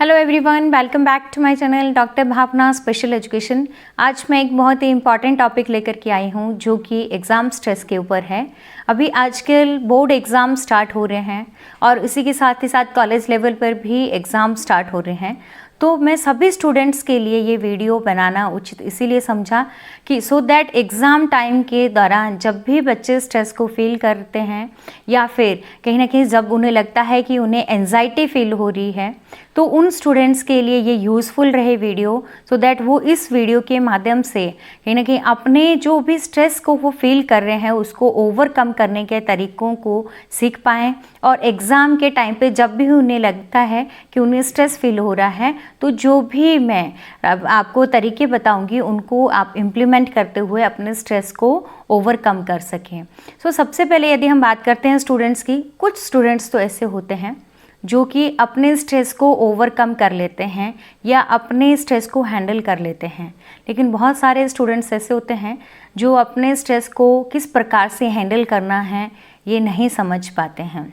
Hello everyone, welcome back to my channel doctor Bhavna special education. आज मैं एक बहुत ही इम्पॉर्टेंट टॉपिक लेकर के आई हूँ जो कि एग्ज़ाम स्ट्रेस के ऊपर है। अभी आजकल बोर्ड एग्ज़ाम स्टार्ट हो रहे हैं और इसी के साथ ही साथ कॉलेज लेवल पर भी एग्ज़ाम स्टार्ट हो रहे हैं। तो मैं सभी स्टूडेंट्स के लिए ये वीडियो बनाना उचित इसीलिए समझा कि सो दैट एग्ज़ाम टाइम के दौरान जब भी बच्चे स्ट्रेस को फील करते हैं या फिर कहीं ना कहीं जब उन्हें लगता है कि उन्हें एंजाइटी फील हो रही है, तो उन स्टूडेंट्स के लिए ये यूज़फुल रहे वीडियो, सो दैट वो इस वीडियो के माध्यम से कहीं ना कहीं अपने जो भी स्ट्रेस को वो फील कर रहे हैं उसको ओवरकम करने के तरीक़ों को सीख पाएँ। और एग्ज़ाम के टाइम पे जब भी उन्हें लगता है कि उन्हें स्ट्रेस फील हो रहा है, तो जो भी मैं आपको तरीके बताऊंगी उनको आप इम्प्लीमेंट करते हुए अपने स्ट्रेस को ओवरकम कर सकें। सो सबसे पहले यदि हम बात करते हैं स्टूडेंट्स की, कुछ स्टूडेंट्स तो ऐसे होते हैं जो कि अपने स्ट्रेस को ओवरकम कर लेते हैं या अपने स्ट्रेस को हैंडल कर लेते हैं, लेकिन बहुत सारे स्टूडेंट्स ऐसे होते हैं जो अपने स्ट्रेस को किस प्रकार से हैंडल करना है ये नहीं समझ पाते हैं।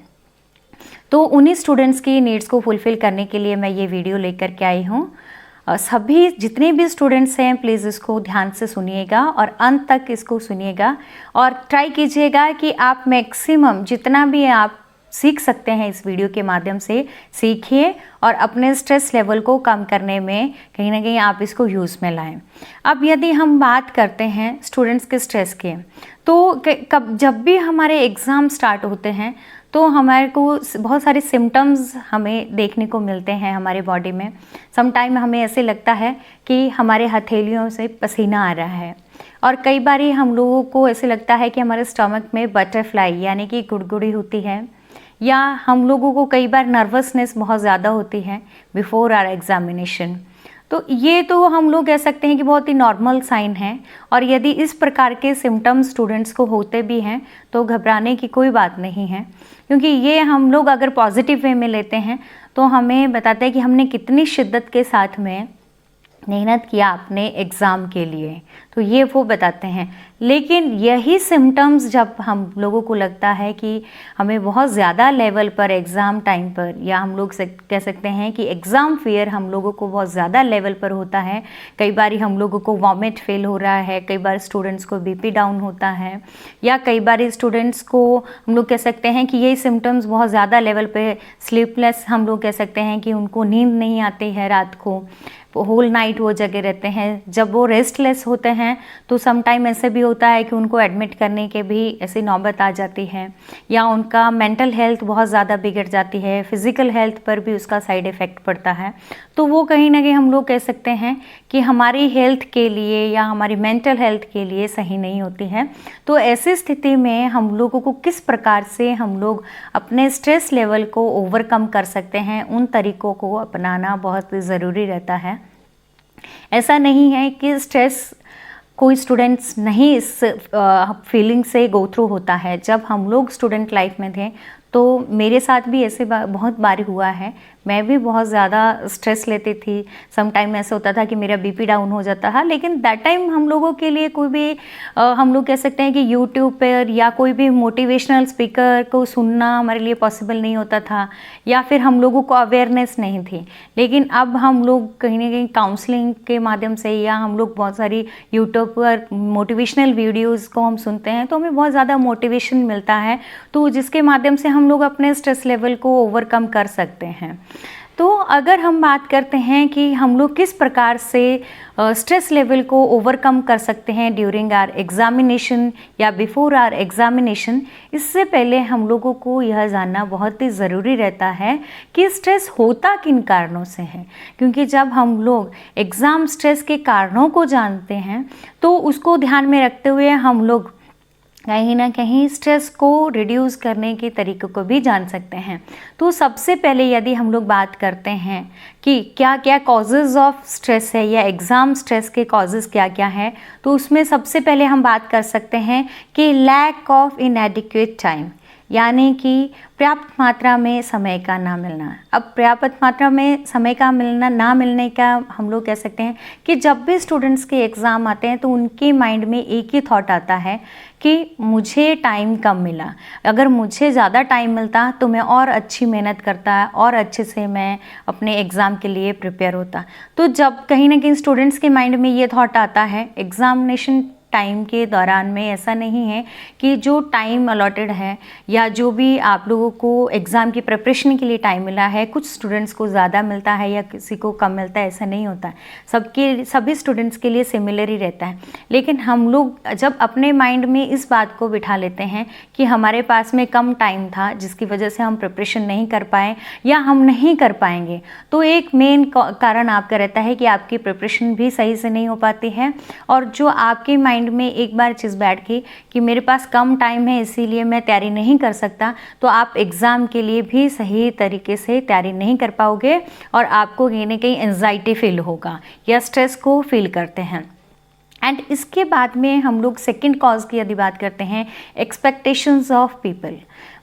तो उन्हीं स्टूडेंट्स की नीड्स को फुलफ़िल करने के लिए मैं ये वीडियो लेकर के आई हूँ। सभी जितने भी स्टूडेंट्स हैं प्लीज़ इसको ध्यान से सुनिएगा और अंत तक इसको सुनिएगा और ट्राई कीजिएगा कि आप मैक्सिमम जितना भी आप सीख सकते हैं इस वीडियो के माध्यम से सीखिए और अपने स्ट्रेस लेवल को कम करने में कहीं ना कहीं आप इसको यूज़ में लाएं। अब यदि हम बात करते हैं स्टूडेंट्स के स्ट्रेस के, तो जब भी हमारे एग्ज़ाम स्टार्ट होते हैं तो हमारे को बहुत सारे सिम्टम्स हमें देखने को मिलते हैं हमारे बॉडी में। समटाइम हमें ऐसे लगता है कि हमारे हथेलियों से पसीना आ रहा है और कई बार हम लोगों को ऐसे लगता है कि हमारे स्टमक में बटरफ्लाई यानी कि गुड़गुड़ी होती है, या हम लोगों को कई बार नर्वसनेस बहुत ज़्यादा होती है बिफोर आवर एग्जामिनेशन। तो ये तो हम लोग कह सकते हैं कि बहुत ही नॉर्मल साइन है और यदि इस प्रकार के सिम्टम्स स्टूडेंट्स को होते भी हैं तो घबराने की कोई बात नहीं है, क्योंकि ये हम लोग अगर पॉजिटिव वे में लेते हैं तो हमें बताते हैं कि हमने कितनी शिद्दत के साथ में मेहनत किया अपने एग्ज़ाम के लिए, तो ये वो बताते हैं। लेकिन यही सिम्टम्स जब हम लोगों को लगता है कि हमें बहुत ज़्यादा लेवल पर एग्ज़ाम टाइम पर, या हम लोग कह सकते हैं कि एग्ज़ाम फियर हम लोगों को बहुत ज़्यादा लेवल पर होता है। कई बार हम लोगों को वॉमिट फील हो रहा है, कई बार स्टूडेंट्स को बीपी डाउन होता है, या कई बार स्टूडेंट्स को हम लोग कह सकते हैं कि यही सिम्टम्स बहुत ज़्यादा लेवल पर स्लीपलेस हम लोग कह सकते हैं कि उनको नींद नहीं आती है, रात को होल नाइट वो जगह रहते हैं। जब वो रेस्टलेस होते हैं तो सम टाइम ऐसे भी होता है कि उनको एडमिट करने के भी ऐसी नौबत आ जाती है, या उनका मेंटल हेल्थ बहुत ज़्यादा बिगड़ जाती है, फिज़िकल हेल्थ पर भी उसका साइड इफ़ेक्ट पड़ता है। तो वो कहीं ना कहीं हम लोग कह सकते हैं कि हमारी हेल्थ के लिए या हमारी मेंटल हेल्थ के लिए सही नहीं होती है। तो ऐसी स्थिति में हम लोगों को किस प्रकार से हम लोग अपने स्ट्रेस लेवल को ओवरकम कर सकते हैं, उन तरीक़ों को अपनाना बहुत ज़रूरी रहता है। ऐसा नहीं है कि स्ट्रेस कोई स्टूडेंट्स नहीं इस फीलिंग से गो थ्रू होता है। जब हम लोग स्टूडेंट लाइफ में थे तो मेरे साथ भी ऐसे बहुत बार हुआ है, मैं भी बहुत ज़्यादा स्ट्रेस लेती थी। सम टाइम ऐसा होता था कि मेरा बीपी डाउन हो जाता था, लेकिन दैट टाइम हम लोगों के लिए कोई भी हम लोग कह सकते हैं कि यूट्यूब पर या कोई भी मोटिवेशनल स्पीकर को सुनना हमारे लिए पॉसिबल नहीं होता था, या फिर हम लोगों को अवेयरनेस नहीं थी। लेकिन अब हम लोग कहीं ना कहीं काउंसलिंग के माध्यम से या हम लोग बहुत सारी यूट्यूब पर मोटिवेशनल वीडियोज़ को हम सुनते हैं तो हमें बहुत ज़्यादा मोटिवेशन मिलता है, तो जिसके माध्यम से हम लोग अपने स्ट्रेस लेवल को ओवरकम कर सकते हैं। तो अगर हम बात करते हैं कि हम लोग किस प्रकार से स्ट्रेस लेवल को ओवरकम कर सकते हैं ड्यूरिंग आवर एग्जामिनेशन या बिफोर आवर एग्जामिनेशन, इससे पहले हम लोगों को यह जानना बहुत ही ज़रूरी रहता है कि स्ट्रेस होता किन कारणों से है। क्योंकि जब हम लोग एग्ज़ाम स्ट्रेस के कारणों को जानते हैं तो उसको ध्यान में रखते हुए हम लोग कहीं ना कहीं स्ट्रेस को रिड्यूस करने के तरीक़ों को भी जान सकते हैं। तो सबसे पहले यदि हम लोग बात करते हैं कि क्या क्या कॉजेज़ ऑफ स्ट्रेस है या एग्ज़ाम स्ट्रेस के कॉजेज़ क्या क्या हैं, तो उसमें सबसे पहले हम बात कर सकते हैं कि लैक ऑफ इनएडिक्वेट टाइम, यानी कि पर्याप्त मात्रा में समय का ना मिलना। अब पर्याप्त मात्रा में समय का मिलना ना मिलने का हम लोग कह सकते हैं कि जब भी स्टूडेंट्स के एग्ज़ाम आते हैं तो उनके माइंड में एक ही थॉट आता है कि मुझे टाइम कम मिला, अगर मुझे ज़्यादा टाइम मिलता तो मैं और अच्छी मेहनत करता और अच्छे से मैं अपने एग्ज़ाम के लिए प्रिपेयर होता। तो जब कहीं ना कहीं स्टूडेंट्स के माइंड में ये थॉट आता है एग्ज़ामिनेशन टाइम के दौरान में, ऐसा नहीं है कि जो टाइम अलॉटेड है या जो भी आप लोगों को एग्ज़ाम की प्रिपरेशन के लिए टाइम मिला है, कुछ स्टूडेंट्स को ज़्यादा मिलता है या किसी को कम मिलता है, ऐसा नहीं होता है। सभी स्टूडेंट्स के लिए सिमिलर ही रहता है। लेकिन हम लोग जब अपने माइंड में इस बात को बिठा लेते हैं कि हमारे पास में कम टाइम था जिसकी वजह से हम प्रिपरेशन नहीं कर पाए या हम नहीं कर पाएंगे, तो एक मेन कारण आपका रहता है कि आपकी प्रिपरेशन भी सही से नहीं हो पाती है। और जो आपके माइंड में एक बार चीज़ बैठ गई कि मेरे पास कम टाइम है इसीलिए मैं तैयारी नहीं कर सकता, तो आप एग्ज़ाम के लिए भी सही तरीके से तैयारी नहीं कर पाओगे और आपको कहीं ना कहीं एंजाइटी फील होगा या स्ट्रेस को फील करते हैं। एंड इसके बाद में हम लोग सेकंड कॉज की यदि बात करते हैं, एक्सपेक्टेशंस ऑफ पीपल।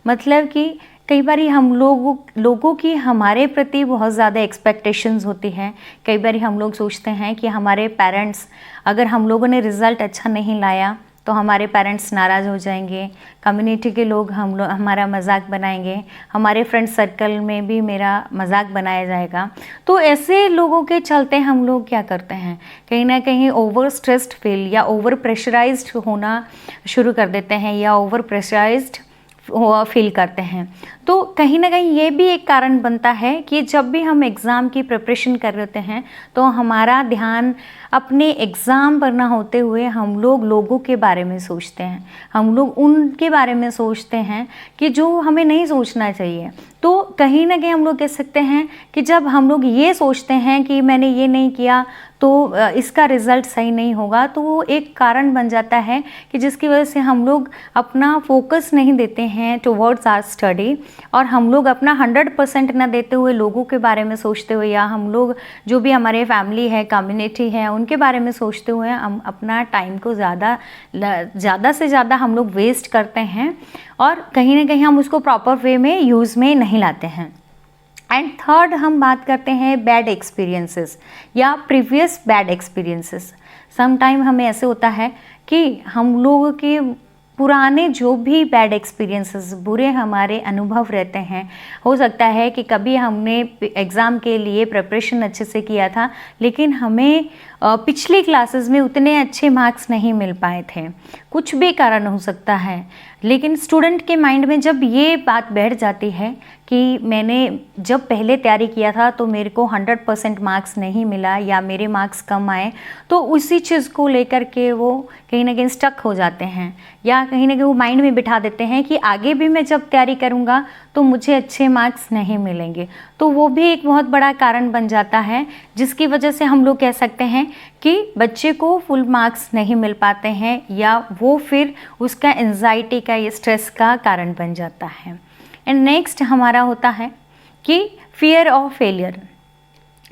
मतलब कि कई बार हम लोगों की हमारे प्रति बहुत ज़्यादा एक्सपेक्टेशंस होती हैं। कई बार हम लोग सोचते हैं कि हमारे पेरेंट्स, अगर हम लोगों ने रिज़ल्ट अच्छा नहीं लाया तो हमारे पेरेंट्स नाराज़ हो जाएंगे, कम्युनिटी के लोग हमारा मजाक बनाएंगे, हमारे फ्रेंड सर्कल में भी मेरा मजाक बनाया जाएगा। तो ऐसे लोगों के चलते हम लोग क्या करते हैं, कहीं ना कहीं ओवर स्ट्रेस्ड फील या ओवर प्रेशराइज्ड होना शुरू कर देते हैं या ओवर प्रेशराइज्ड फील करते हैं। तो कहीं ना कहीं ये भी एक कारण बनता है कि जब भी हम एग्ज़ाम की प्रिपरेशन कर रहे होते हैं तो हमारा ध्यान अपने एग्ज़ाम पर ना होते हुए हम लोग लोगों के बारे में सोचते हैं, हम लोग उनके बारे में सोचते हैं कि जो हमें नहीं सोचना चाहिए। तो कहीं ना कहीं हम लोग कह सकते हैं कि जब हम लोग ये सोचते हैं कि मैंने ये नहीं किया तो इसका रिज़ल्ट सही नहीं होगा, तो वो एक कारण बन जाता है कि जिसकी वजह से हम लोग अपना फोकस नहीं देते हैं टुवर्ड्स आवर स्टडी और हम लोग अपना 100% ना देते हुए लोगों के बारे में सोचते हुए या हम लोग जो भी हमारे फैमिली है, कम्युनिटी है, उनके बारे में सोचते हुए हम अपना टाइम को ज़्यादा से ज़्यादा हम लोग वेस्ट करते हैं और कहीं ना कहीं हम उसको प्रॉपर वे में यूज़ में नहीं लाते हैं। एंड थर्ड हम बात करते हैं बैड एक्सपीरियंसेस या previous bad experiences. Some time हमें ऐसे होता है कि हम लोगों के पुराने जो भी बैड एक्सपीरियंसेस, बुरे हमारे अनुभव रहते हैं, हो सकता है कि कभी हमने एग्ज़ाम के लिए प्रिपरेशन अच्छे से किया था लेकिन हमें पिछली क्लासेस में उतने अच्छे मार्क्स नहीं मिल पाए थे, कुछ भी कारण हो सकता है। लेकिन स्टूडेंट के माइंड में जब ये बात बैठ जाती है कि मैंने जब पहले तैयारी किया था तो मेरे को 100% मार्क्स नहीं मिला या मेरे मार्क्स कम आए, तो उसी चीज़ को लेकर के वो कहीं ना कहीं स्टक हो जाते हैं या कहीं ना कहीं वो माइंड में बिठा देते हैं कि आगे भी मैं जब तैयारी करूँगा तो मुझे अच्छे मार्क्स नहीं मिलेंगे। तो वो भी एक बहुत बड़ा कारण बन जाता है जिसकी वजह से हम लोग कह सकते हैं कि बच्चे को फुल मार्क्स नहीं मिल पाते हैं या वो फिर उसका एंजाइटी का या स्ट्रेस का कारण बन जाता है। एंड नेक्स्ट हमारा होता है कि फियर ऑफ फेलियर।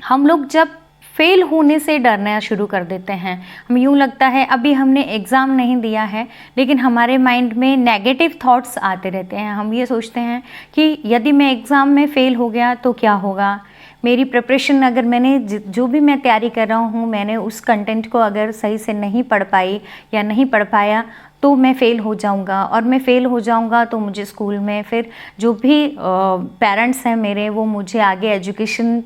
हम लोग जब फेल होने से डरना शुरू कर देते हैं, हम यूँ लगता है अभी हमने एग्ज़ाम नहीं दिया है लेकिन हमारे माइंड में नेगेटिव थॉट्स आते रहते हैं। हम ये सोचते हैं कि यदि मैं एग्ज़ाम में फ़ेल हो गया तो क्या होगा, मेरी प्रिपरेशन अगर मैंने जो भी मैं तैयारी कर रहा हूँ मैंने उस कंटेंट को अगर सही से नहीं पढ़ पाई या नहीं पढ़ पाया तो मैं फ़ेल हो जाऊंगा और मैं फ़ेल हो जाऊंगा तो मुझे स्कूल में फिर जो भी पेरेंट्स हैं मेरे वो मुझे आगे एजुकेशन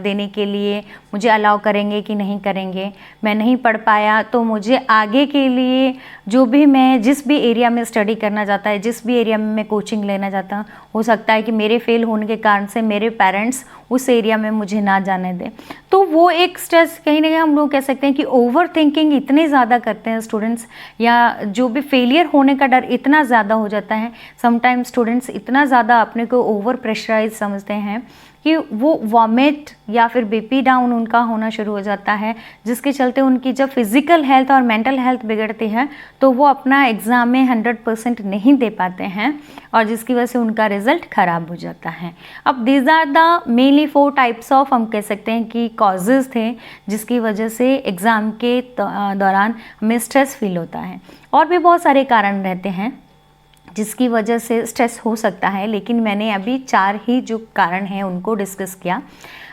देने के लिए मुझे अलाउ करेंगे कि नहीं करेंगे। मैं नहीं पढ़ पाया तो मुझे आगे के लिए जो भी मैं जिस भी एरिया में स्टडी करना चाहता है, जिस भी एरिया में मैं कोचिंग लेना चाहता हूँ, हो सकता है कि मेरे फेल होने के कारण से मेरे पेरेंट्स उस एरिया में मुझे ना जाने दें। तो वो एक स्ट्रेस कहीं ना कहीं हम लोग कह सकते हैं कि ओवर थिंकिंग इतने ज़्यादा करते हैं स्टूडेंट्स या जो भी फेलियर होने का डर इतना ज़्यादा हो जाता है। समटाइम स्टूडेंट्स इतना ज़्यादा अपने को ओवर प्रेशराइज समझते हैं कि वो वॉमिट या फिर बीपी डाउन उनका होना शुरू हो जाता है, जिसके चलते उनकी जब फिज़िकल हेल्थ और मेंटल हेल्थ बिगड़ती है तो वो अपना एग्ज़ाम में 100% नहीं दे पाते हैं और जिसकी वजह से उनका रिज़ल्ट ख़राब हो जाता है। अब these are the mainly 4 types of हम कह सकते हैं कि कॉजेज़ थे जिसकी वजह से एग्ज़ाम के दौरान हमें स्ट्रेस फील होता है। और भी बहुत सारे कारण रहते हैं जिसकी वजह से स्ट्रेस हो सकता है, लेकिन मैंने अभी 4 ही जो कारण हैं उनको डिस्कस किया।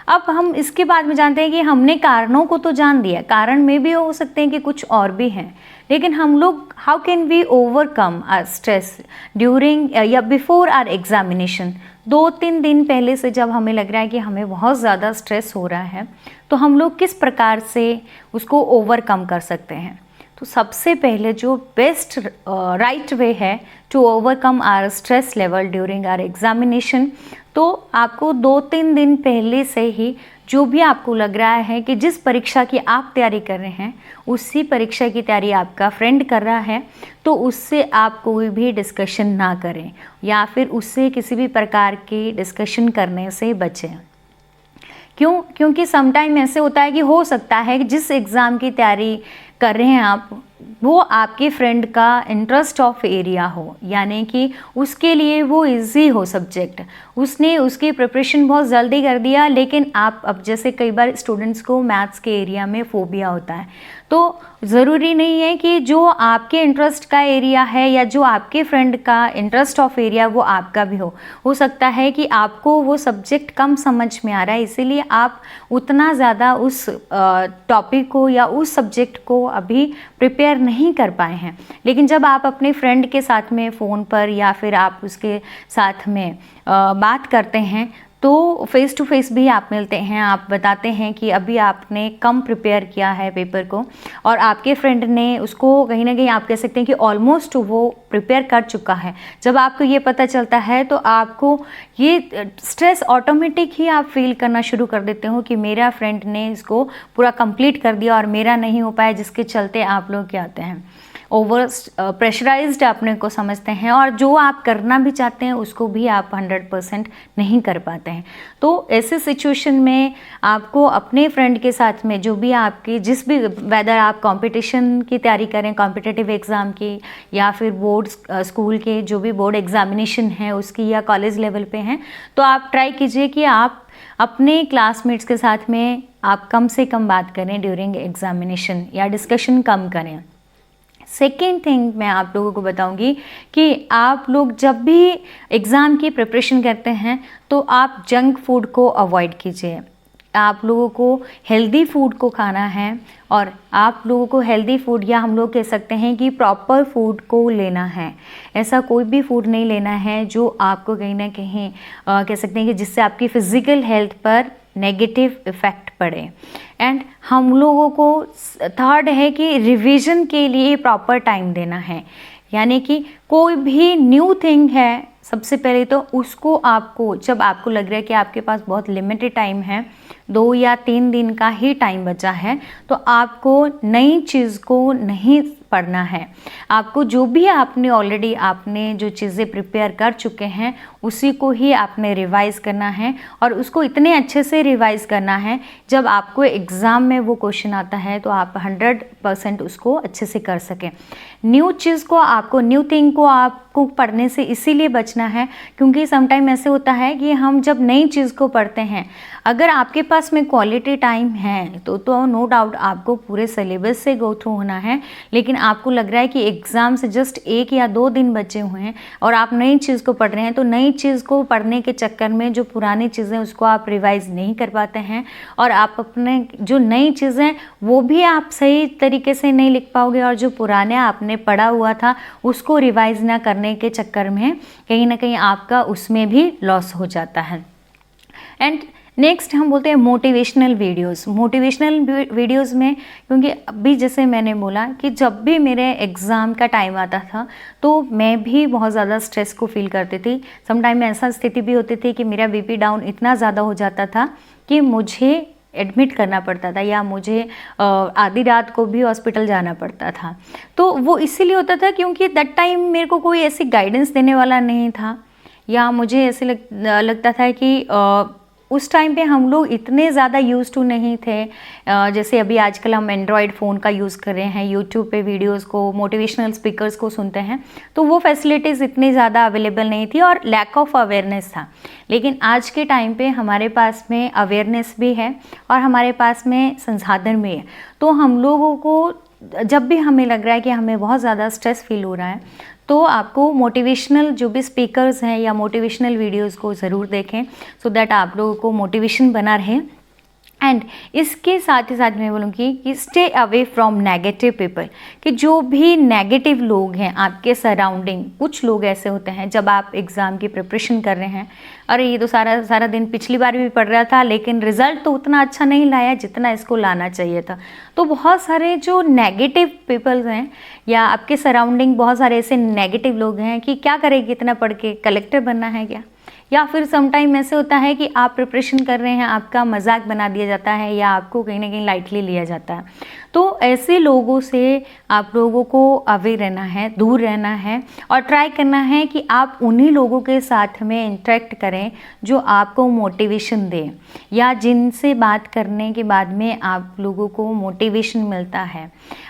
अब हम इसके बाद में जानते हैं कि हमने कारणों को तो जान दिया, कारण में भी हो सकते हैं कि कुछ और भी हैं, लेकिन हम लोग how can we overcome our stress during या बिफोर आवर एग्जामिनेशन। 2-3 दिन पहले से जब हमें लग रहा है कि हमें बहुत ज़्यादा स्ट्रेस हो रहा है, तो हम लोग किस प्रकार से उसको ओवरकम कर सकते हैं। तो सबसे पहले जो बेस्ट राइट वे है to overcome our stress level during our examination, तो आपको 2-3 दिन पहले से ही जो भी आपको लग रहा है कि जिस परीक्षा की आप तैयारी कर रहे हैं उसी परीक्षा की तैयारी आपका फ्रेंड कर रहा है, तो उससे आप कोई भी डिस्कशन ना करें या फिर उससे किसी भी प्रकार की डिस्कशन करने से बचें। क्यों? क्योंकि समटाइम ऐसे होता है कि हो सकता है कि जिस एग्ज़ाम की तैयारी कर रहे हैं आप, वो आपके फ्रेंड का इंटरेस्ट ऑफ एरिया हो, यानी कि उसके लिए वो इजी हो सब्जेक्ट, उसने उसकी प्रिपरेशन बहुत जल्दी कर दिया। लेकिन आप अब जैसे कई बार स्टूडेंट्स को मैथ्स के एरिया में फोबिया होता है, तो ज़रूरी नहीं है कि जो आपके इंटरेस्ट का एरिया है या जो आपके फ्रेंड का इंटरेस्ट ऑफ एरिया वो आपका भी हो सकता है कि आपको वो सब्जेक्ट कम समझ में आ रहा है, इसीलिए आप उतना ज़्यादा उस टॉपिक को या उस सब्जेक्ट को अभी प्रिपेयर नहीं कर पाए हैं। लेकिन जब आप अपने फ्रेंड के साथ में फ़ोन पर या फिर आप उसके साथ में बात करते हैं, तो फेस टू फेस भी आप मिलते हैं, आप बताते हैं कि अभी आपने कम प्रिपेयर किया है पेपर को और आपके फ्रेंड ने उसको कहीं ना कहीं आप कह सकते हैं कि ऑलमोस्ट वो प्रिपेयर कर चुका है। जब आपको ये पता चलता है तो आपको ये स्ट्रेस ऑटोमेटिक ही आप फील करना शुरू कर देते हो कि मेरा फ्रेंड ने इसको पूरा कंप्लीट कर दिया और मेरा नहीं हो पाया, जिसके चलते आप लोग क्या आते हैं ओवर प्रेशराइज्ड अपने को समझते हैं और जो आप करना भी चाहते हैं उसको भी आप 100% नहीं कर पाते हैं। तो ऐसे सिचुएशन में आपको अपने फ्रेंड के साथ में जो भी आपकी जिस भी वेदर आप कंपटीशन की तैयारी करें, कॉम्पिटिटिव एग्ज़ाम की या फिर बोर्ड स्कूल के जो भी बोर्ड एग्जामिनेशन है उसकी या कॉलेज लेवल पे हैं, तो आप ट्राई कीजिए कि आप अपने क्लासमेट्स के साथ में आप कम से कम बात करें ड्यूरिंग एग्जामिनेशन या डिस्कशन कम करें। सेकेंड थिंग मैं आप लोगों को बताऊंगी कि आप लोग जब भी एग्ज़ाम की प्रिपरेशन करते हैं तो आप जंक फूड को अवॉइड कीजिए। आप लोगों को हेल्दी फूड को खाना है और आप लोगों को हेल्दी फूड या हम लोग कह सकते हैं कि प्रॉपर फूड को लेना है। ऐसा कोई भी फूड नहीं लेना है जो आपको कहीं ना कहीं कह सकते हैं कि जिससे आपकी फ़िज़िकल हेल्थ पर नेगेटिव इफ़ेक्ट पड़े। एंड हम लोगों को थर्ड है कि रिवीजन के लिए प्रॉपर टाइम देना है, यानी कि कोई भी न्यू थिंग है सबसे पहले तो उसको आपको जब आपको लग रहा है कि आपके पास बहुत लिमिटेड टाइम है, 2 या 3 दिन का ही टाइम बचा है, तो आपको नई चीज़ को नहीं पढ़ना है। आपको जो भी आपने ऑलरेडी आपने जो चीज़ें प्रिपेयर कर चुके हैं उसी को ही आपने रिवाइज़ करना है और उसको इतने अच्छे से रिवाइज़ करना है जब आपको एग्ज़ाम में वो क्वेश्चन आता है तो आप 100% उसको अच्छे से कर सकें। न्यू चीज़ को आपको न्यू थिंग को आपको पढ़ने से इसीलिए बचना है क्योंकि समटाइम ऐसे होता है कि हम जब नई चीज़ को पढ़ते हैं, अगर आपके पास में क्वालिटी टाइम है तो नो डाउट आपको पूरे सिलेबस से गो थ्रू होना है। लेकिन आपको लग रहा है कि एग्ज़ाम से जस्ट 1 या 2 दिन बचे हुए हैं और आप नई चीज़ को पढ़ रहे हैं, तो नई चीज़ को पढ़ने के चक्कर में जो पुरानी चीज़ें उसको आप रिवाइज़ नहीं कर पाते हैं और आप अपने जो नई चीज़ें वो भी आप सही तरीके से नहीं लिख पाओगे और जो पुराने आपने पढ़ा हुआ था उसको रिवाइज़ ना करने के चक्कर में कहीं ना कहीं आपका उसमें भी लॉस हो जाता है। एंड नेक्स्ट हम बोलते हैं मोटिवेशनल वीडियोस। मोटिवेशनल वीडियोस में क्योंकि अभी जैसे मैंने बोला कि जब भी मेरे एग्ज़ाम का टाइम आता था तो मैं भी बहुत ज़्यादा स्ट्रेस को फील करती थी। समटाइम ऐसा स्थिति भी होती थी कि मेरा बीपी डाउन इतना ज़्यादा हो जाता था कि मुझे एडमिट करना पड़ता था या मुझे आधी रात को भी हॉस्पिटल जाना पड़ता था। तो वो इसीलिए होता था क्योंकि दैट टाइम मेरे को कोई ऐसी गाइडेंस देने वाला नहीं था या मुझे ऐसे लगता था कि उस टाइम पे हम लोग इतने ज़्यादा यूज़ टू नहीं थे। जैसे अभी आजकल हम एंड्रॉयड फ़ोन का यूज़ कर रहे हैं, यूट्यूब पे वीडियोस को, मोटिवेशनल स्पीकर्स को सुनते हैं, तो वो फैसिलिटीज़ इतनी ज़्यादा अवेलेबल नहीं थी और लैक ऑफ अवेयरनेस था। लेकिन आज के टाइम पे हमारे पास में अवेयरनेस भी है और हमारे पास में संसाधन भी है। तो हम लोगों को जब भी हमें लग रहा है कि हमें बहुत ज़्यादा स्ट्रेस फील हो रहा है तो आपको मोटिवेशनल जो भी स्पीकर्स हैं या मोटिवेशनल वीडियोस को ज़रूर देखें, सो दैट आप लोगों को मोटिवेशन बना रहे। एंड इसके साथ ही साथ मैं बोलूँगी कि stay away from negative people, कि जो भी नेगेटिव लोग हैं आपके सराउंडिंग, कुछ लोग ऐसे होते हैं जब आप एग्ज़ाम की प्रिपरेशन कर रहे हैं, अरे ये तो सारा दिन पिछली बार भी पढ़ रहा था लेकिन रिज़ल्ट तो उतना अच्छा नहीं लाया जितना इसको लाना चाहिए था। तो बहुत सारे जो नेगेटिव पीपल्स हैं या आपके सराउंडिंग बहुत सारे ऐसे नेगेटिव लोग हैं कि क्या करेगी इतना पढ़ के, कलेक्टर बनना है क्या? या फिर समटाइम ऐसे होता है कि आप प्रिपरेशन कर रहे हैं, आपका मजाक बना दिया जाता है या आपको कहीं ना कहीं लाइटली लिया जाता है। तो ऐसे लोगों से आप लोगों को अवे रहना है, दूर रहना है और ट्राई करना है कि आप उन्हीं लोगों के साथ में इंटरेक्ट करें जो आपको मोटिवेशन दें या जिनसे बात करने के बाद में आप लोगों को मोटिवेशन मिलता है।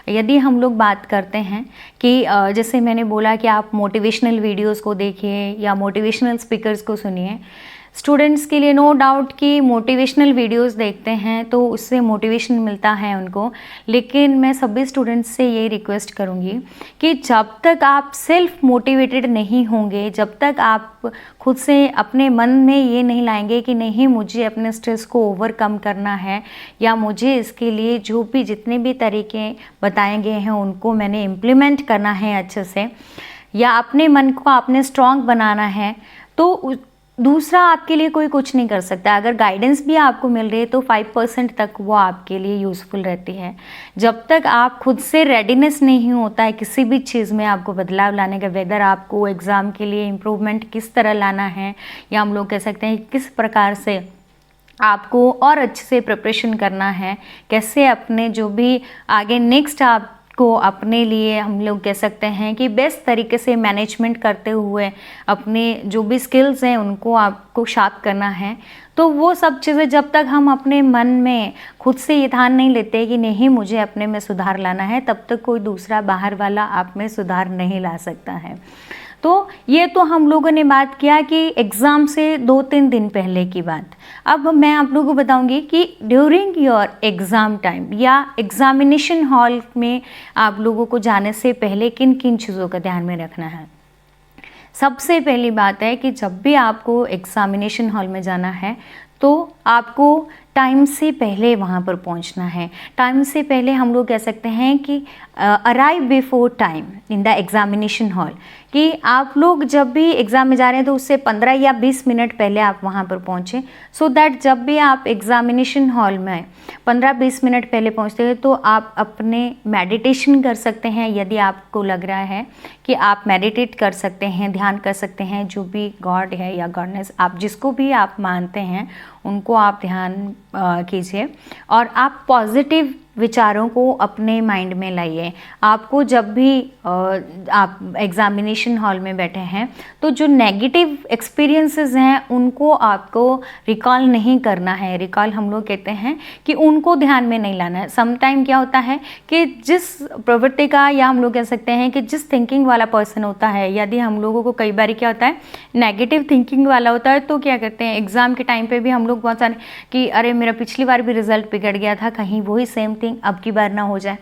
यदि हम लोग बात करते हैं कि जैसे मैंने बोला कि आप मोटिवेशनल वीडियोस को देखिए या मोटिवेशनल स्पीकर्स को सुनिए, स्टूडेंट्स के लिए नो डाउट कि मोटिवेशनल वीडियोस देखते हैं तो उससे मोटिवेशन मिलता है उनको, लेकिन मैं सभी स्टूडेंट्स से यही रिक्वेस्ट करूँगी कि जब तक आप सेल्फ मोटिवेटेड नहीं होंगे, जब तक आप खुद से अपने मन में ये नहीं लाएंगे कि नहीं मुझे अपने स्ट्रेस को ओवरकम करना है या मुझे इसके लिए जो भी जितने भी तरीके बताए गए हैं उनको मैंने इम्प्लीमेंट करना है अच्छे से, या अपने मन को आपने स्ट्रॉन्ग बनाना है, तो दूसरा आपके लिए कोई कुछ नहीं कर सकता। अगर गाइडेंस भी आपको मिल रही है तो 5% तक वो आपके लिए यूज़फुल रहती है। जब तक आप खुद से रेडीनेस नहीं होता है किसी भी चीज़ में आपको बदलाव लाने का, वेदर आपको एग्ज़ाम के लिए इम्प्रूवमेंट किस तरह लाना है या हम लोग कह सकते हैं किस प्रकार से आपको और अच्छे से प्रिपरेशन करना है, कैसे अपने जो भी आगे नेक्स्ट आप को अपने लिए हम लोग कह सकते हैं कि बेस्ट तरीके से मैनेजमेंट करते हुए अपने जो भी स्किल्स हैं उनको आपको शार्प करना है। तो वो सब चीज़ें जब तक हम अपने मन में खुद से ये ठान नहीं लेते कि नहीं मुझे अपने में सुधार लाना है, तब तक कोई दूसरा बाहर वाला आप में सुधार नहीं ला सकता है। तो ये तो हम लोगों ने बात किया कि एग्ज़ाम से 2-3 दिन पहले की बात। अब मैं आप लोगों को बताऊंगी कि ड्यूरिंग योर एग्ज़ाम टाइम या एग्ज़ामिनेशन हॉल में आप लोगों को जाने से पहले किन किन चीज़ों का ध्यान में रखना है। सबसे पहली बात है कि जब भी आपको एग्ज़ामिनेशन हॉल में जाना है तो आपको टाइम से पहले वहाँ पर पहुँचना है। टाइम से पहले हम लोग कह सकते हैं कि arrive before time in the examination hall, कि आप लोग जब भी एग्ज़ाम में जा रहे हैं तो उससे 15 या 20 मिनट पहले आप वहाँ पर पहुँचें, सो दैट जब भी आप एग्ज़ामिनेशन हॉल में 15-20 मिनट पहले पहुँचते हैं तो आप अपने मेडिटेशन कर सकते हैं। यदि आपको लग रहा है कि आप मेडिटेट कर सकते हैं, ध्यान कर सकते हैं, जो भी गॉड है या गॉडनेस आप जिसको भी आप मानते हैं उनको आप ध्यान कीजिए और आप पॉजिटिव विचारों को अपने माइंड में लाइए। आपको जब भी आप एग्ज़ामिनेशन हॉल में बैठे हैं तो जो नेगेटिव एक्सपीरियंसेस हैं उनको आपको रिकॉल नहीं करना है। रिकॉल हम लोग कहते हैं कि उनको ध्यान में नहीं लाना है। समटाइम क्या होता है कि जिस प्रवृत्ति का या हम लोग कह सकते हैं कि जिस थिंकिंग वाला पर्सन होता है, यदि हम लोगों को कई बार क्या होता है नेगेटिव थिंकिंग वाला होता है, तो क्या करते हैं एग्ज़ाम के टाइम पे भी हम लोग बहुत सारे कि अरे मेरा पिछली बार भी रिजल्ट बिगड़ गया था, कहीं वही सेम थिंग अब की बार ना हो जाए,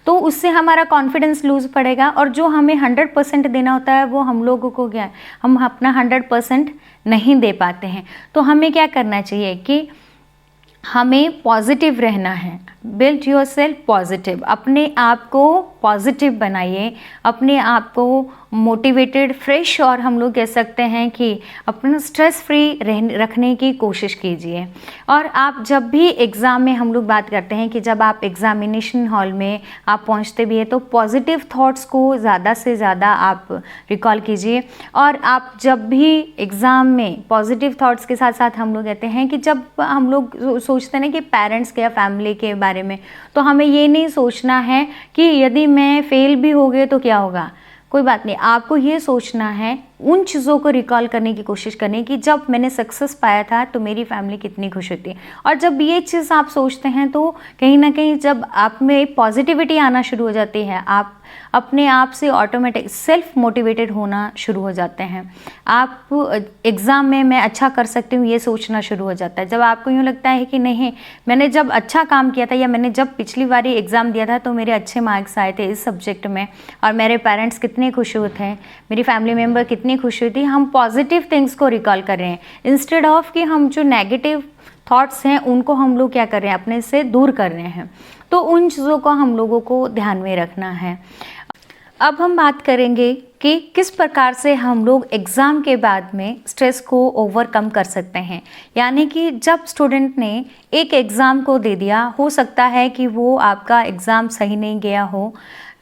तो उससे हमारा कॉन्फिडेंस लूज़ पड़ेगा और जो हमें 100% देना होता है वो हम लोगों को क्या है, हम अपना 100% नहीं दे पाते हैं। तो हमें क्या करना चाहिए कि हमें पॉजिटिव रहना है। बिल्ड योर सेल्फ पॉजिटिव, अपने आप को पॉजिटिव बनाइए, अपने आप को मोटिवेटेड, फ्रेश और हम लोग कह सकते हैं कि अपना स्ट्रेस फ्री रखने की कोशिश कीजिए। और आप जब भी एग्ज़ाम में हम लोग बात करते हैं कि जब आप एग्ज़ामिनेशन हॉल में आप पहुंचते भी है तो पॉजिटिव थॉट्स को ज़्यादा से ज़्यादा आप रिकॉल कीजिए। और आप जब भी एग्ज़ाम में पॉजिटिव थॉट्स के साथ साथ हम लोग कहते हैं कि जब हम लोग सोचते हैं कि पेरेंट्स के या फैमिली के बारे में, तो हमें ये नहीं सोचना है कि यदि मैं फेल भी हो गए तो क्या होगा, कोई बात नहीं। आपको ये सोचना है उन चीज़ों को रिकॉल करने की कोशिश करें कि जब मैंने सक्सेस पाया था तो मेरी फैमिली कितनी खुश होती। और जब ये चीज़ आप सोचते हैं तो कहीं ना कहीं जब आप में पॉजिटिविटी आना शुरू हो जाती है, आप अपने आप से ऑटोमेटिक सेल्फ मोटिवेटेड होना शुरू हो जाते हैं। आप एग्ज़ाम में मैं अच्छा कर सकती हूँ ये सोचना शुरू हो जाता है। जब आपको यूँ लगता है कि नहीं, मैंने जब अच्छा काम किया था या मैंने जब पिछली बारी एग्ज़ाम दिया था तो मेरे अच्छे मार्क्स आए थे इस सब्जेक्ट में और मेरे पेरेंट्स कितने खुश हुए थे, मेरी फैमिली मेम्बर कितनी खुश हुई थी, हम पॉजिटिव थिंग्स को रिकॉल कर रहे हैं इंस्टेड ऑफ कि हम जो नेगेटिव थॉट्स हैं उनको हम लोग क्या कर रहे हैं, अपने से दूर कर रहे हैं। तो उन चीज़ों को हम लोगों को ध्यान में रखना है। अब हम बात करेंगे कि किस प्रकार से हम लोग एग्ज़ाम के बाद में स्ट्रेस को ओवरकम कर सकते हैं। यानी कि जब स्टूडेंट ने एक एग्ज़ाम को दे दिया, हो सकता है कि वो आपका एग्ज़ाम सही नहीं गया हो,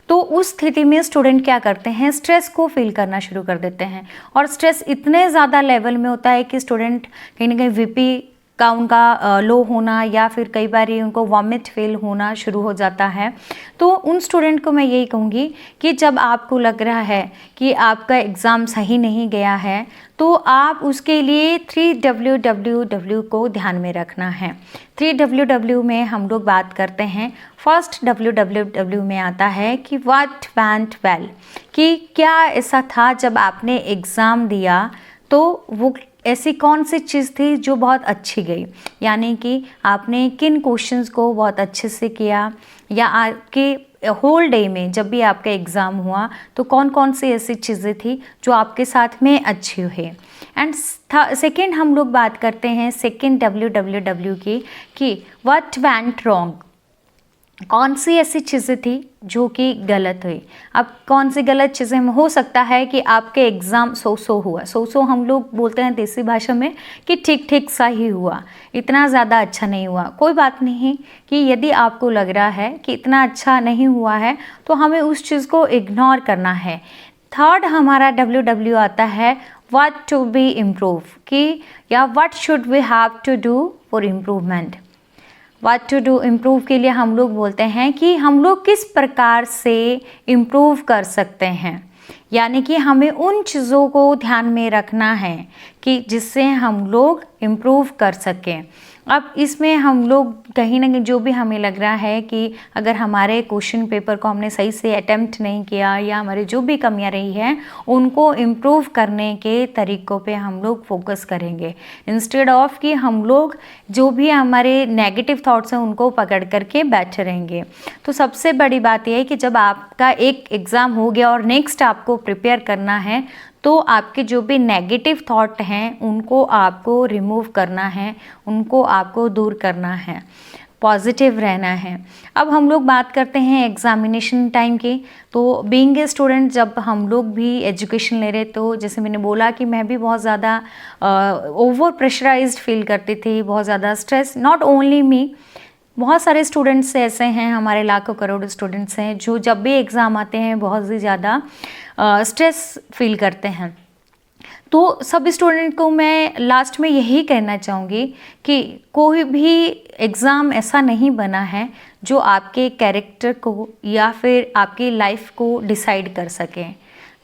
तो उस स्थिति में स्टूडेंट क्या करते हैं, स्ट्रेस को फील करना शुरू कर देते हैं। और स्ट्रेस इतने ज़्यादा लेवल में होता है कि स्टूडेंट कहीं ना कहीं वीपी का उनका लो होना या फिर कई बार उनको वॉमिट फील होना शुरू हो जाता है। तो उन स्टूडेंट को मैं यही कहूँगी कि जब आपको लग रहा है कि आपका एग्ज़ाम सही नहीं गया है तो आप उसके लिए 3WWW को ध्यान में रखना है। 3WW में हम लोग बात करते हैं, फर्स्ट WWW में आता है कि व्हाट वेंट वेल, कि क्या ऐसा था जब आपने एग्ज़ाम दिया तो वो ऐसी कौन सी चीज़ थी जो बहुत अच्छी गई। यानी कि आपने किन क्वेश्चंस को बहुत अच्छे से किया, या आपके होल डे में जब भी आपका एग्ज़ाम हुआ तो कौन कौन सी ऐसी चीज़ें थी जो आपके साथ में अच्छी हुई। एंड सेकेंड हम लोग बात करते हैं सेकेंड WWW की, कि व्हाट वेंट रॉन्ग, कौन सी ऐसी चीज़ें थी जो कि गलत हुई। अब कौन सी गलत चीज़ें में हो सकता है कि आपके एग्ज़ाम सो हुआ, सो हम लोग बोलते हैं देसी भाषा में कि ठीक ठीक सा ही हुआ, इतना ज़्यादा अच्छा नहीं हुआ। कोई बात नहीं कि यदि आपको लग रहा है कि इतना अच्छा नहीं हुआ है तो हमें उस चीज़ को इग्नोर करना है। थर्ड हमारा WW आता है व्हाट टू बी इम्प्रूव, कि या what should we have to do for improvement. What to do improve के लिए हम लोग बोलते हैं कि हम लोग किस प्रकार से इम्प्रूव कर सकते हैं। यानी कि हमें उन चीज़ों को ध्यान में रखना है कि जिससे हम लोग इम्प्रूव कर सकें। अब इसमें हम लोग कहीं ना कहीं जो भी हमें लग रहा है कि अगर हमारे क्वेश्चन पेपर को हमने सही से अटेम्प्ट नहीं किया या हमारी जो भी कमियां रही हैं उनको इम्प्रूव करने के तरीक़ों पे हम लोग फोकस करेंगे, इंस्टेड ऑफ कि हम लोग जो भी हमारे नेगेटिव थॉट्स हैं उनको पकड़ करके बैठे रहेंगे। तो सबसे बड़ी बात यह है कि जब आपका एक एग्ज़ाम हो गया और नेक्स्ट आपको प्रिपेयर करना है तो आपके जो भी नेगेटिव थॉट हैं उनको आपको रिमूव करना है, उनको आपको दूर करना है, पॉजिटिव रहना है। अब हम लोग बात करते हैं एग्ज़ामिनेशन टाइम की। तो बीइंग ए स्टूडेंट जब हम लोग भी एजुकेशन ले रहे तो जैसे मैंने बोला कि मैं भी बहुत ज़्यादा ओवर प्रेशराइज्ड फील करती थी, बहुत ज़्यादा स्ट्रेस, नॉट ओनली मी, बहुत सारे स्टूडेंट्स ऐसे हैं, हमारे लाखों करोड़ स्टूडेंट्स हैं जो जब भी एग्ज़ाम आते हैं बहुत ही ज़्यादा स्ट्रेस फील करते हैं। तो सब स्टूडेंट को मैं लास्ट में यही कहना चाहूँगी कि कोई भी एग्ज़ाम ऐसा नहीं बना है जो आपके कैरेक्टर को या फिर आपकी लाइफ को डिसाइड कर सके।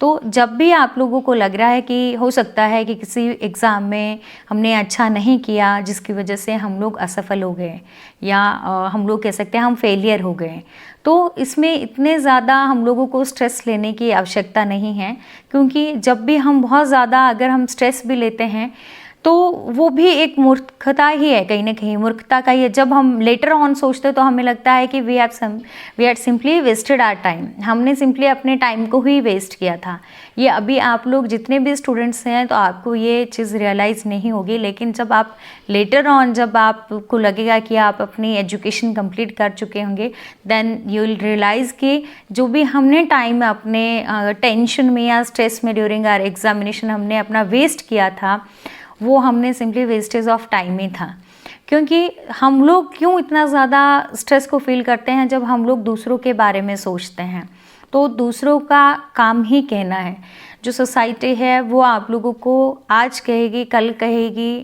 तो जब भी आप लोगों को लग रहा है कि हो सकता है कि किसी एग्ज़ाम में हमने अच्छा नहीं किया जिसकी वजह से हम लोग असफल हो गए या हम लोग कह सकते हैं हम फेलियर हो गए, तो इसमें इतने ज़्यादा हम लोगों को स्ट्रेस लेने की आवश्यकता नहीं है। क्योंकि जब भी हम बहुत ज़्यादा अगर हम स्ट्रेस भी लेते हैं तो वो भी एक मूर्खता ही है, कहीं ना कहीं मूर्खता का ही है। जब हम लेटर ऑन सोचते तो हमें लगता है कि we had simply wasted our time, हमने सिंपली अपने टाइम को ही वेस्ट किया था। ये अभी आप लोग जितने भी स्टूडेंट्स हैं तो आपको ये चीज़ रियलाइज़ नहीं होगी, लेकिन जब आप लेटर ऑन जब आपको लगेगा कि आप अपनी एजुकेशन कंप्लीट कर चुके होंगे देन यू विल रियलाइज़ कि जो भी हमने टाइम अपने टेंशन में या स्ट्रेस में ड्यूरिंग आवर एग्जामिनेशन हमने अपना वेस्ट किया था वो हमने सिंपली वेस्टेज ऑफ टाइम ही था। क्योंकि हम लोग क्यों इतना ज़्यादा स्ट्रेस को फील करते हैं जब हम लोग दूसरों के बारे में सोचते हैं, तो दूसरों का काम ही कहना है। जो सोसाइटी है वो आप लोगों को आज कहेगी कल कहेगी,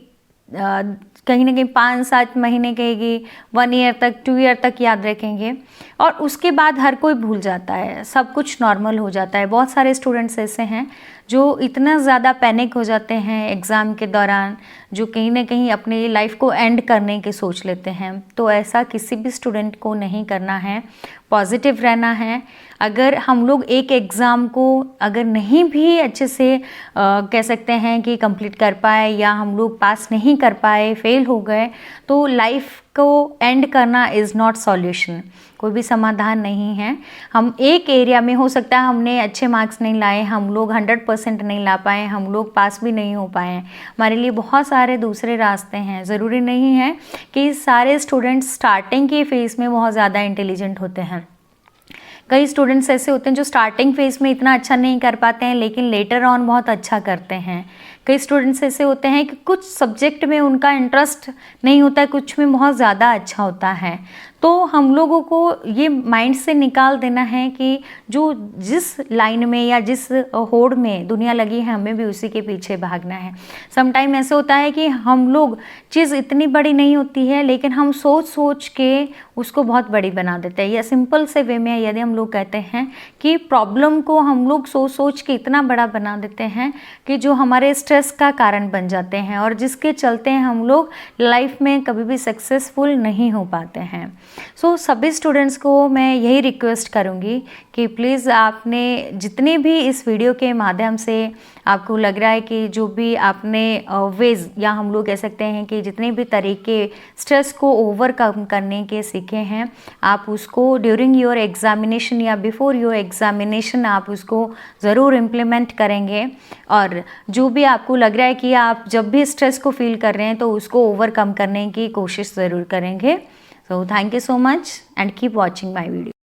कहीं ना कहीं 5-7 महीने कहेगी, 1 ईयर तक, 2 ईयर तक याद रखेंगे और उसके बाद हर कोई भूल जाता है, सब कुछ नॉर्मल हो जाता है। बहुत सारे स्टूडेंट्स ऐसे हैं जो इतना ज़्यादा पैनिक हो जाते हैं एग्ज़ाम के दौरान, जो कहीं ना कहीं अपनी लाइफ को एंड करने की सोच लेते हैं। तो ऐसा किसी भी स्टूडेंट को नहीं करना है, पॉजिटिव रहना है। अगर हम लोग एक एग्ज़ाम को अगर नहीं भी अच्छे से कह सकते हैं कि कंप्लीट कर पाए या हम लोग पास नहीं कर पाए, फेल हो गए, तो लाइफ को एंड करना इज़ नॉट सॉल्यूशन, कोई भी समाधान नहीं है। हम एक एरिया में हो सकता है हमने अच्छे मार्क्स नहीं लाए, हम लोग 100% नहीं ला पाए, हम लोग पास भी नहीं हो पाए, हमारे लिए बहुत सारे दूसरे रास्ते हैं। ज़रूरी नहीं है कि सारे स्टूडेंट्स स्टार्टिंग के फेज़ में बहुत ज़्यादा इंटेलिजेंट होते हैं। कई स्टूडेंट्स ऐसे होते हैं जो स्टार्टिंग फेज़ में इतना अच्छा नहीं कर पाते हैं लेकिन लेटर ऑन बहुत अच्छा करते हैं। कई स्टूडेंट्स ऐसे होते हैं कि कुछ सब्जेक्ट में उनका इंटरेस्ट नहीं होता है, कुछ में बहुत ज़्यादा अच्छा होता है। तो हम लोगों को ये माइंड से निकाल देना है कि जो जिस लाइन में या जिस होड़ में दुनिया लगी है हमें भी उसी के पीछे भागना है। समटाइम ऐसे होता है कि हम लोग चीज़ इतनी बड़ी नहीं होती है लेकिन हम सोच सोच के उसको बहुत बड़ी बना देते हैं। या सिंपल से वे में यदि हम लोग कहते हैं कि प्रॉब्लम को हम लोग सोच सोच के इतना बड़ा बना देते हैं कि जो हमारे स्ट्रेस का कारण बन जाते हैं और जिसके चलते हम लोग लाइफ में कभी भी सक्सेसफुल नहीं हो पाते हैं। सो सभी स्टूडेंट्स को मैं यही रिक्वेस्ट करूँगी कि प्लीज़ आपने जितने भी इस वीडियो के माध्यम से आपको लग रहा है कि जो भी आपने वेज या हम लोग कह सकते हैं कि जितने भी तरीके स्ट्रेस को ओवरकम करने के सीखे हैं, आप उसको ड्यूरिंग योर एग्जामिनेशन या बिफोर योर एग्जामिनेशन आप उसको ज़रूर इम्प्लीमेंट करेंगे। और जो भी आपको लग रहा है कि आप जब भी स्ट्रेस को फील कर रहे हैं तो उसको ओवरकम करने की कोशिश ज़रूर करेंगे। So thank you so much and keep watching my video.